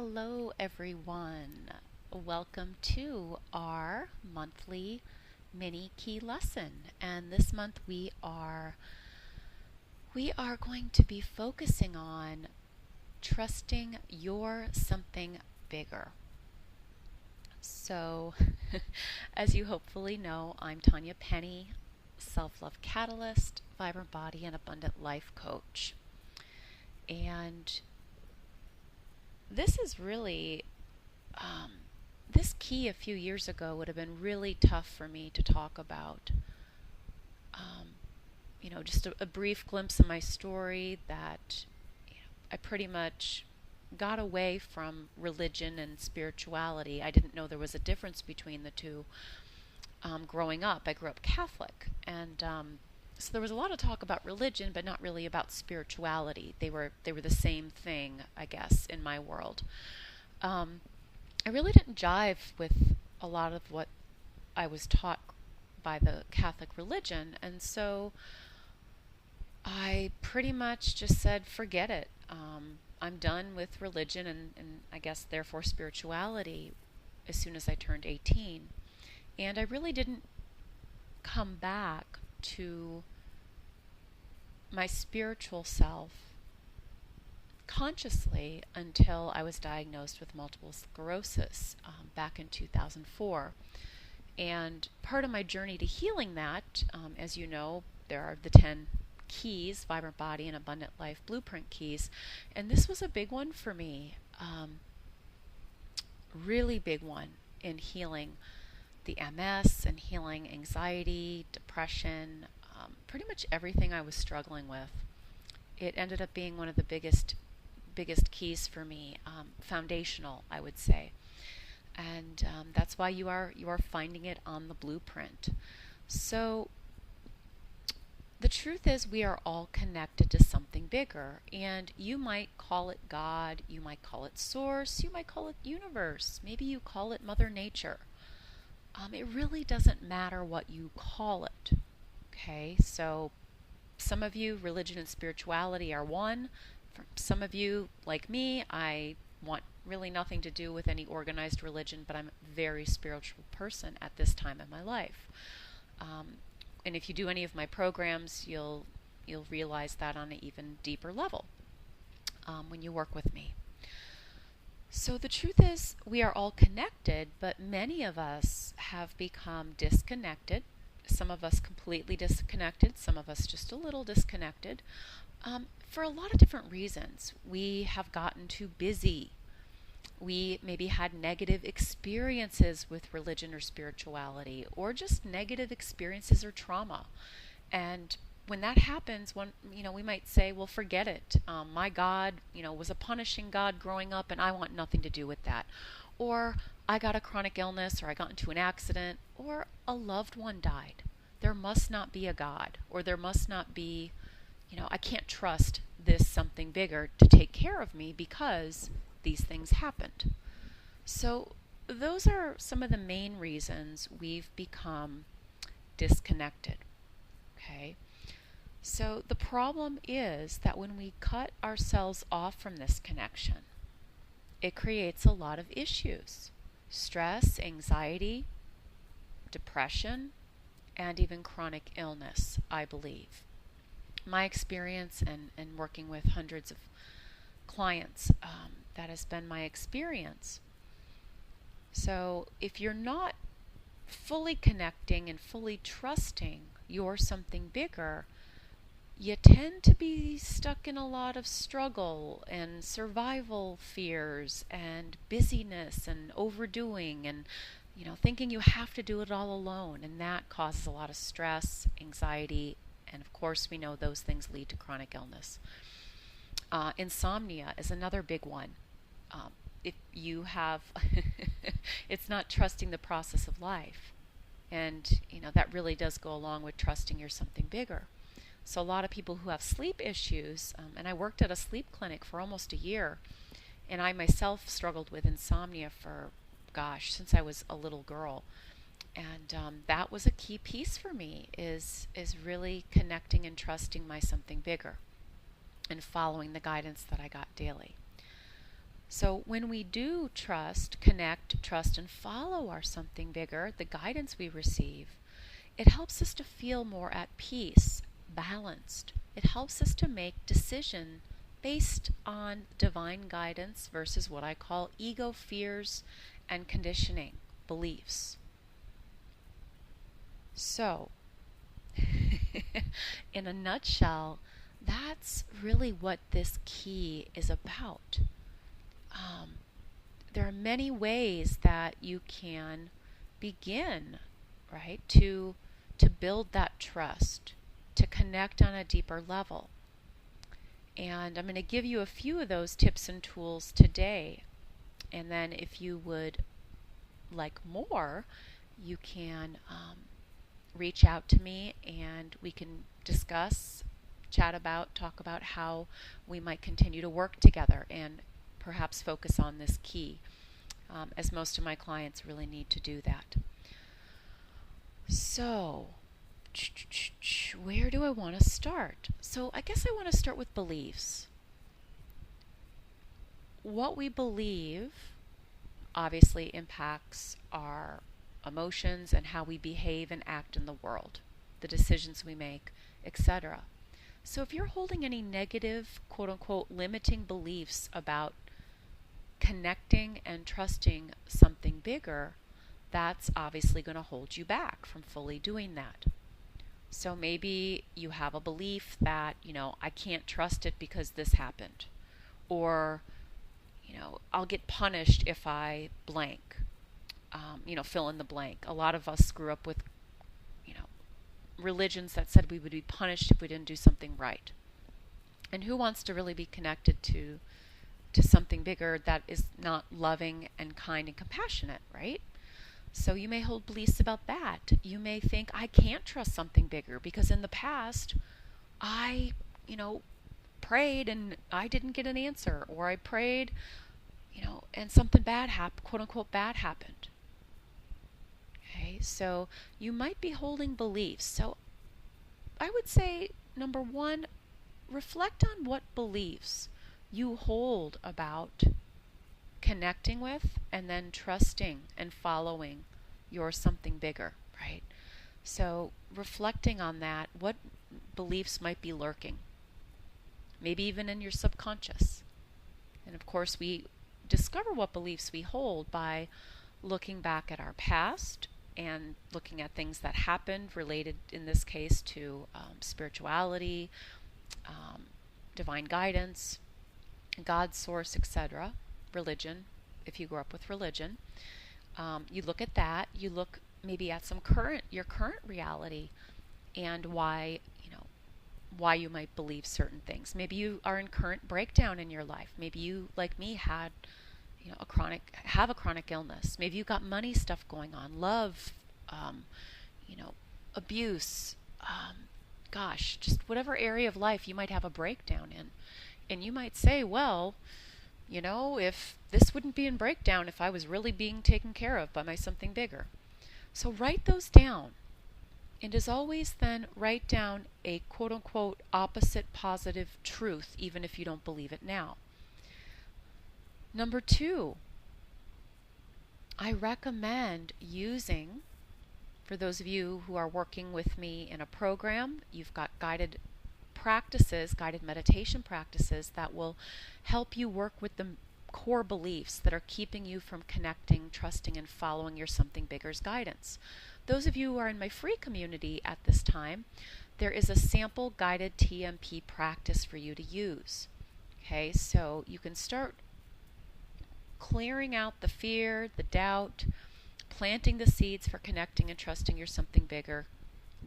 Hello, everyone. Welcome to our monthly mini key lesson. And this month we are going to be focusing on trusting you're something bigger. So, as you hopefully know, I'm Tanya Penny, self-love catalyst, vibrant body and abundant life coach. And this is really this key a few years ago would have been really tough for me to talk about. Just a brief glimpse of my story that I pretty much got away from religion and spirituality. I didn't know there was a difference between the two. Growing up, I grew up Catholic, and so there was a lot of talk about religion, but not really about spirituality. They were the same thing, I guess, in my world. I really didn't jive with a lot of what I was taught by the Catholic religion, and so I pretty much just said, forget it. I'm done with religion and I guess therefore spirituality as soon as I turned 18. And I really didn't come back to my spiritual self consciously until I was diagnosed with multiple sclerosis back in 2004. And part of my journey to healing that, as you know, there are the 10 keys, Vibrant Body and Abundant Life Blueprint keys. And this was a big one for me, really big one in healing the MS and healing anxiety, depression, pretty much everything I was struggling with. It ended up being one of the biggest keys for me, foundational, I would say. And that's why you are finding it on the blueprint. So the truth is we are all connected to something bigger, and you might call it God, you might call it source, you might call it universe, maybe you call it Mother Nature. It really doesn't matter what you call it. Okay, so some of you, religion and spirituality are one. For some of you, like me, I want really nothing to do with any organized religion, but I'm a very spiritual person at this time in my life. And if you do any of my programs, you'll realize that on an even deeper level when you work with me. So the truth is we are all connected, but many of us have become disconnected. Some of us completely disconnected, some of us just a little disconnected, for a lot of different reasons. We have gotten too busy. We maybe had negative experiences with religion or spirituality, or just negative experiences or trauma. And when that happens, we might say, well, forget it. My God, was a punishing God growing up, and I want nothing to do with that. Or I got a chronic illness, or I got into an accident, or a loved one died. There must not be a God, or there must not be, I can't trust this something bigger to take care of me because these things happened. So those are some of the main reasons we've become disconnected. Okay? So the problem is that when we cut ourselves off from this connection, it creates a lot of issues. Stress, anxiety, depression, and even chronic illness, I believe. My experience and working with hundreds of clients, that has been my experience. So if you're not fully connecting and fully trusting you're something bigger, you tend to be stuck in a lot of struggle and survival fears and busyness and overdoing and thinking you have to do it all alone, and that causes a lot of stress, anxiety, and of course we know those things lead to chronic illness. Insomnia is another big one. If you have, it's not trusting the process of life, and that really does go along with trusting you're something bigger. So a lot of people who have sleep issues, and I worked at a sleep clinic for almost a year, and I myself struggled with insomnia for, since I was a little girl. And that was a key piece for me, is really connecting and trusting my something bigger and following the guidance that I got daily. So when we do trust, connect, trust, and follow our something bigger, the guidance we receive, it helps us to feel more at peace, balanced. It helps us to make decisions based on divine guidance versus what I call ego, fears, and conditioning, beliefs. So, in a nutshell, that's really what this key is about. There are many ways that you can begin, right, to build that trust, to connect on a deeper level. And I'm going to give you a few of those tips and tools today. And then if you would like more, you can reach out to me and we can discuss, chat about, talk about how we might continue to work together and perhaps focus on this key, as most of my clients really need to do that. So, where do I want to start? So I guess I want to start with beliefs. What we believe obviously impacts our emotions and how we behave and act in the world, the decisions we make, etc. So if you're holding any negative, quote-unquote, limiting beliefs about connecting and trusting something bigger, that's obviously going to hold you back from fully doing that. So maybe you have a belief that, I can't trust it because this happened. Or, I'll get punished if I blank. Fill in the blank. A lot of us grew up with, religions that said we would be punished if we didn't do something right. And who wants to really be connected to something bigger that is not loving and kind and compassionate, right? So you may hold beliefs about that. You may think, I can't trust something bigger because in the past I, prayed and I didn't get an answer, or I prayed, and something bad happened, quote unquote bad happened. Okay, so you might be holding beliefs. So I would say, number one, reflect on what beliefs you hold about connecting with and then trusting and following your something bigger, right? So reflecting on that, what beliefs might be lurking? Maybe even in your subconscious. And of course, we discover what beliefs we hold by looking back at our past and looking at things that happened related, in this case, to spirituality, divine guidance, God's source, etc., religion, if you grew up with religion. You look at that, you look maybe at your current reality and why you might believe certain things. Maybe you are in current breakdown in your life. Maybe you, like me, have a chronic illness. Maybe you got money stuff going on, love, abuse, just whatever area of life you might have a breakdown in. And you might say, well, if this wouldn't be in breakdown if I was really being taken care of by my something bigger. So write those down. And as always, then write down a quote-unquote opposite positive truth, even if you don't believe it now. Number two, I recommend using, for those of you who are working with me in a program, you've got guided meditation practices that will help you work with the core beliefs that are keeping you from connecting, trusting, and following your something bigger's guidance. Those of you who are in my free community at this time, there is a sample guided TMP practice for you to use. Okay, so you can start clearing out the fear, the doubt, planting the seeds for connecting and trusting your something bigger,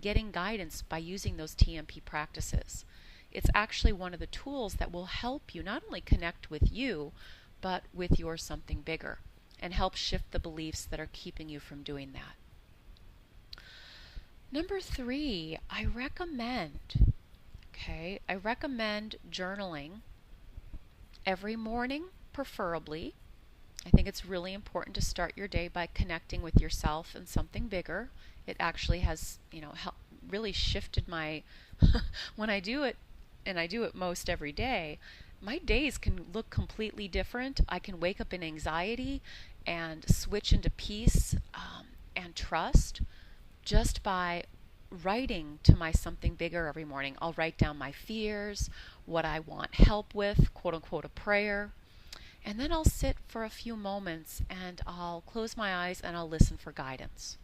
getting guidance by using those TMP practices. It's actually one of the tools that will help you not only connect with you, but with your something bigger, and help shift the beliefs that are keeping you from doing that. Number three, I recommend journaling every morning, preferably. I think it's really important to start your day by connecting with yourself and something bigger. It actually has, really shifted my, when I do it, and I do it most every day, my days can look completely different. I can wake up in anxiety and switch into peace and trust just by writing to my something bigger every morning. I'll write down my fears, what I want help with, quote unquote, a prayer. And then I'll sit for a few moments and I'll close my eyes and I'll listen for guidance.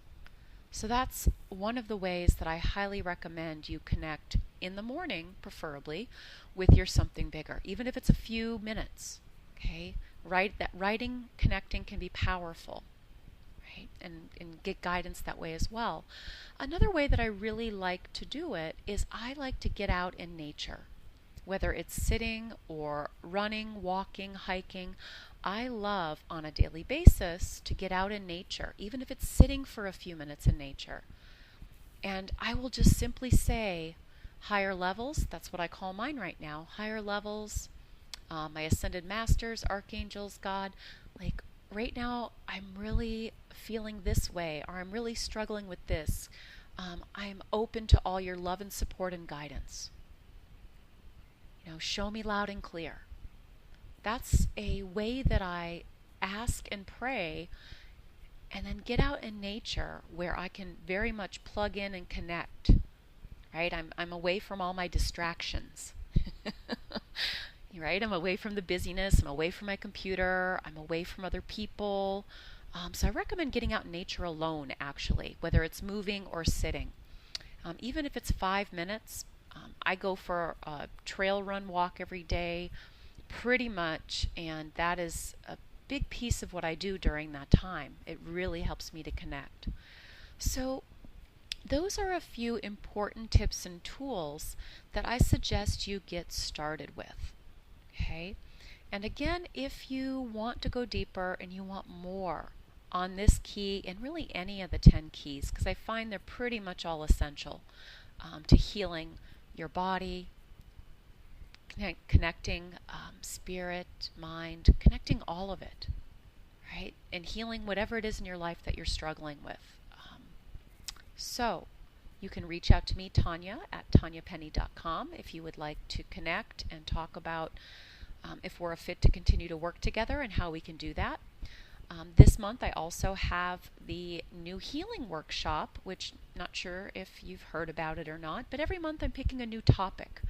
So that's one of the ways that I highly recommend you connect in the morning, preferably, with your something bigger, even if it's a few minutes. Okay? Writing, connecting can be powerful. Right? And get guidance that way as well. Another way that I really like to do it is I like to get out in nature. Whether it's sitting or running, walking, hiking, I love on a daily basis to get out in nature, even if it's sitting for a few minutes in nature. And I will just simply say, higher levels, that's what I call mine right now, higher levels, my ascended masters, archangels, God, like right now I'm really feeling this way, or I'm really struggling with this. I'm open to all your love and support and guidance. Show me loud and clear. That's a way that I ask and pray, and then get out in nature where I can very much plug in and connect. Right? I'm away from all my distractions. Right? I'm away from the busyness. I'm away from my computer. I'm away from other people. So I recommend getting out in nature alone, actually, whether it's moving or sitting. Even if it's 5 minutes, I go for a trail run walk every day, pretty much, and that is a big piece of what I do during that time. It really helps me to connect. So those are a few important tips and tools that I suggest you get started with. Okay? And again, if you want to go deeper and you want more on this key and really any of the 10 keys, because I find they're pretty much all essential to healing your body, connecting spirit, mind, connecting all of it, right? And healing whatever it is in your life that you're struggling with. So you can reach out to me, Tanya, at tanyapenny.com if you would like to connect and talk about if we're a fit to continue to work together and how we can do that. This month I also have the new healing workshop, which I'm not sure if you've heard about it or not, but every month I'm picking a new topic.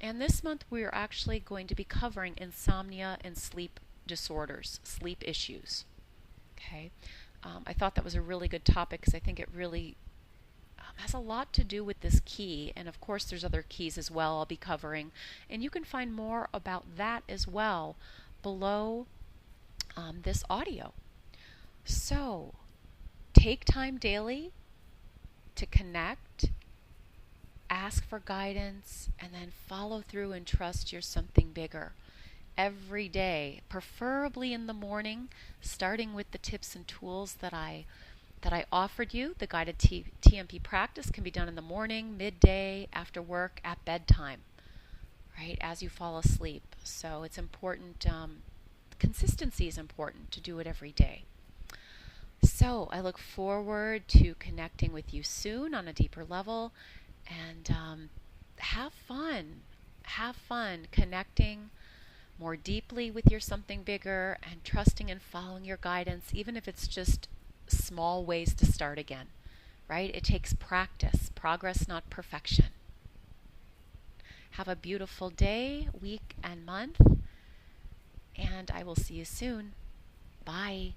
And this month we are actually going to be covering insomnia and sleep disorders, sleep issues. Okay, I thought that was a really good topic because I think it really has a lot to do with this key, and of course there's other keys as well I'll be covering, and you can find more about that as well below this audio. So take time daily to connect, ask for guidance, and then follow through and trust you're something bigger every day, preferably in the morning, starting with the tips and tools that I offered you. The guided TMP practice can be done in the morning, midday, after work, at bedtime, right, as you fall asleep. So it's important, consistency is important to do it every day. So I look forward to connecting with you soon on a deeper level, and have fun connecting more deeply with your something bigger and trusting and following your guidance, even if it's just small ways to start again, right? It takes practice, progress, not perfection. Have a beautiful day, week, and month, and I will see you soon. Bye.